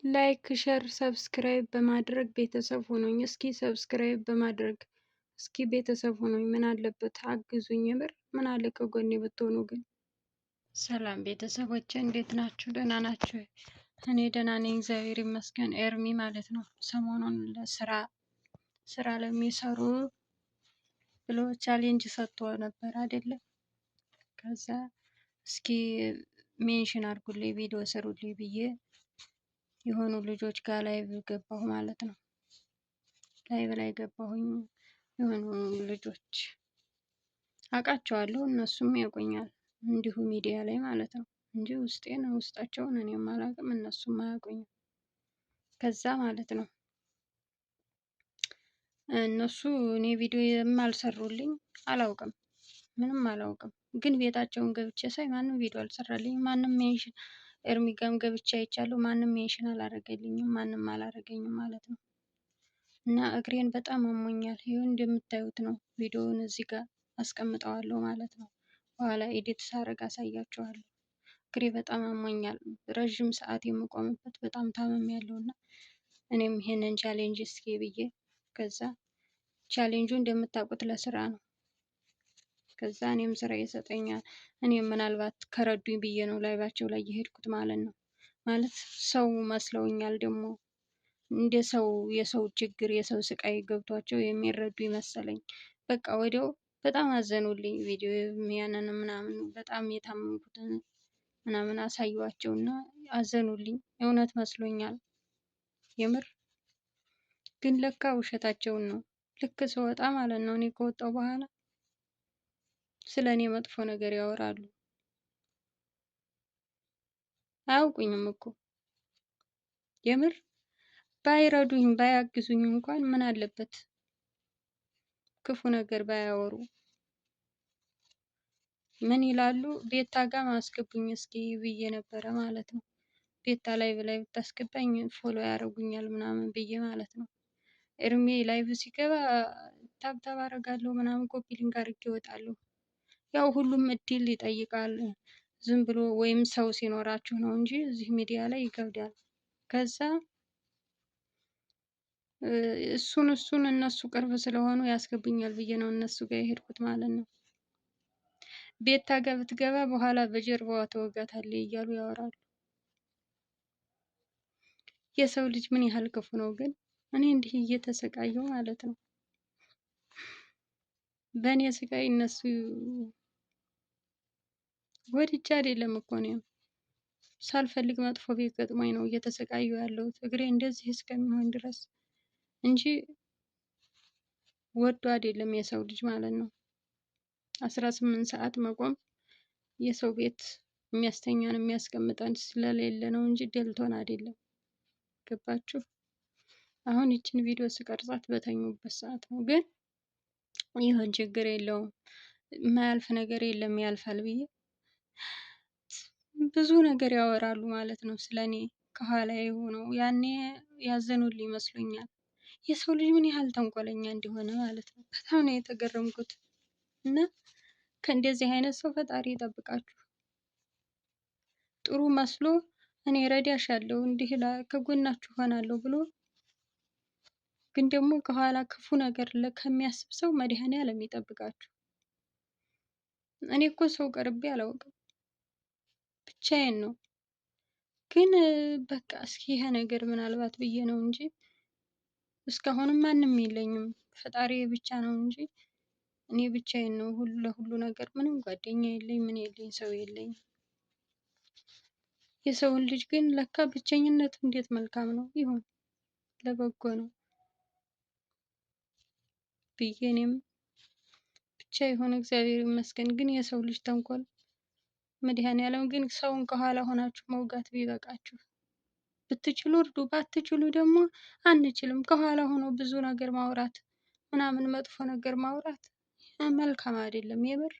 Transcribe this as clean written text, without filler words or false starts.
ላይክ ሸር ሰብስክራይብ በማድረግ ቤተሰብ ሆኖኝ እስኪ ቤተሰብ ሆኖኝ ምን አለበት አግዙኝ። የምር ምን አለ ከጎኔ ብትሆኑ ግን። ሰላም ቤተሰቦቼ እንዴት ናችሁ? ደህና ናችሁ? እኔ ደህና ነኝ እግዚአብሔር ይመስገን። ኤርሚ ማለት ነው። ሰሞኑን ስራ ለሚሰሩ ብሎ ቻሌንጅ ሰጥቶ ነበር አይደለም? ከዛ እስኪ ሜንሽን አድርጉልኝ ቪዲዮ ስሩልኝ ብዬ የሆኑ ልጆች ጋር ላይቭ ገባሁ ማለት ነው። ላይቭ ላይ ገባሁኝ። የሆኑ ልጆች አውቃቸዋለሁ፣ እነሱም ያውቁኛል እንዲሁ ሚዲያ ላይ ማለት ነው እንጂ ውስጣቸውን እኔም አላውቅም እነሱም አያውቁኝም። ከዛ ማለት ነው እነሱ እኔ ቪዲዮ የማልሰሩልኝ አላውቅም፣ ምንም አላውቅም። ግን ቤታቸውን ገብቼ ሳይ ማንም ቪዲዮ አልሰራልኝም። ማንም ሜንሽን ኤርሚጋም ገብቼ አይቻለሁ። ማንም ሜንሽን አላረገልኝም፣ ማንም አላረገኝም ማለት ነው። እና እግሬን በጣም አሞኛል። ይሁን እንደምታዩት ነው። ቪዲዮውን እዚህ ጋር አስቀምጠዋለሁ ማለት ነው። በኋላ ኤዲት ሳረግ አሳያችኋለሁ። እግሬ በጣም አሞኛል። ረዥም ሰዓት የምቆምበት በጣም ታመም ያለው እና እኔም ይሄንን ቻሌንጅ እስኪ ብዬ ከዛ ቻሌንጁ እንደምታውቁት ለስራ ነው። ከዛ እኔም ስራ ይሰጠኛል። እኔም ምናልባት ከረዱኝ ብዬ ነው ላይባቸው ላይ የሄድኩት ማለት ነው። ማለት ሰው መስለውኛል ደግሞ እንደ ሰው የሰው ችግር የሰው ስቃይ ገብቷቸው የሚረዱ ይመሰለኝ። በቃ ወዲያው በጣም አዘኑልኝ። ቪዲዮ ያንን ምናምን በጣም የታመምኩትን ምናምን አሳዩዋቸው እና አዘኑልኝ። እውነት መስሎኛል የምር። ግን ለካ ውሸታቸውን ነው። ልክ ስወጣ ማለት ነው እኔ ከወጣሁ በኋላ ስለ እኔ መጥፎ ነገር ያወራሉ። አያውቁኝም እኮ የምር። ባይረዱኝ ባያግዙኝ እንኳን ምን አለበት ክፉ ነገር ባያወሩ። ምን ይላሉ? ቤታ ጋር ማስገቡኝ እስኪ ብዬ ነበረ ማለት ነው። ቤታ ላይቭ ላይ ብታስገባኝ ፎሎ ያደርጉኛል ምናምን ብዬ ማለት ነው። ኤርሚ ላይቭ ሲገባ ታብታብ አደርጋለሁ ምናምን ኮፒ ሊንክ አድርጌ እወጣለሁ። ያው ሁሉም እድል ይጠይቃል። ዝም ብሎ ወይም ሰው ሲኖራችሁ ነው እንጂ እዚህ ሚዲያ ላይ ይከብዳል። ከዛ እሱን እነሱ ቅርብ ስለሆኑ ያስገቡኛል ብዬ ነው እነሱ ጋር የሄድኩት ማለት ነው። ቤታ ጋር ብትገባ በኋላ በጀርባዋ ተወጋታለች እያሉ ያወራሉ። የሰው ልጅ ምን ያህል ክፉ ነው ግን። እኔ እንዲህ እየተሰቃየሁ ማለት ነው። በእኔ ስቃይ እነሱ ወድጄ አይደለም እኮ እኔም ሳልፈልግ መጥፎ ቤት ገጥሞኝ ነው እየተሰቃየሁ ያለሁት እግሬ እንደዚህ እስከሚሆን ድረስ እንጂ ወዶ አይደለም የሰው ልጅ ማለት ነው። 18 ሰዓት መቆም የሰው ቤት የሚያስተኛን የሚያስቀምጠን ስለሌለ ነው እንጂ ደልቶን አይደለም። ገባችሁ? አሁን ይችን ቪዲዮ ስቀርጻት በተኙበት ሰዓት ነው። ግን ይሁን ችግር የለውም፣ የማያልፍ ነገር የለም ያልፋል ብዬ ብዙ ነገር ያወራሉ ማለት ነው ስለኔ ከኋላ ሆነው። ያኔ ያዘኑልኝ ይመስሉኛል። የሰው ልጅ ምን ያህል ተንኮለኛ እንደሆነ ማለት ነው። በጣም ነው የተገረምኩት። እና ከእንደዚህ አይነት ሰው ፈጣሪ ይጠብቃችሁ። ጥሩ መስሎ እኔ ረዳሻለሁ እንዲህ ከጎናችሁ ሆናለሁ ብሎ ግን ደግሞ ከኋላ ክፉ ነገር ከሚያስብ ሰው መድኃኔዓለም ይጠብቃችሁ። እኔ እኮ ሰው ቀርቤ አላውቅም፣ ብቻዬን ነው። ግን በቃ እስኪ ይሄ ነገር ምናልባት ብዬ ነው እንጂ እስካሁንም ማንም የለኝም፣ ፈጣሪ ብቻ ነው እንጂ እኔ ብቻዬን ነው ለሁሉ ነገር። ምንም ጓደኛ የለኝ፣ ምን የለኝ፣ ሰው የለኝ። የሰውን ልጅ ግን ለካ ብቸኝነቱ እንዴት መልካም ነው። ይሁን ለበጎ ነው ብዬ እኔም ብቻ ይሁን እግዚአብሔር ይመስገን። ግን የሰው ልጅ ተንኮል መድኃኔዓለም ግን ሰውን ከኋላ ሆናችሁ መውጋት ቢበቃችሁ። ብትችሉ እርዱ፣ ባትችሉ ደግሞ አንችልም። ከኋላ ሆኖ ብዙ ነገር ማውራት ምናምን መጥፎ ነገር ማውራት መልካም አይደለም የምር።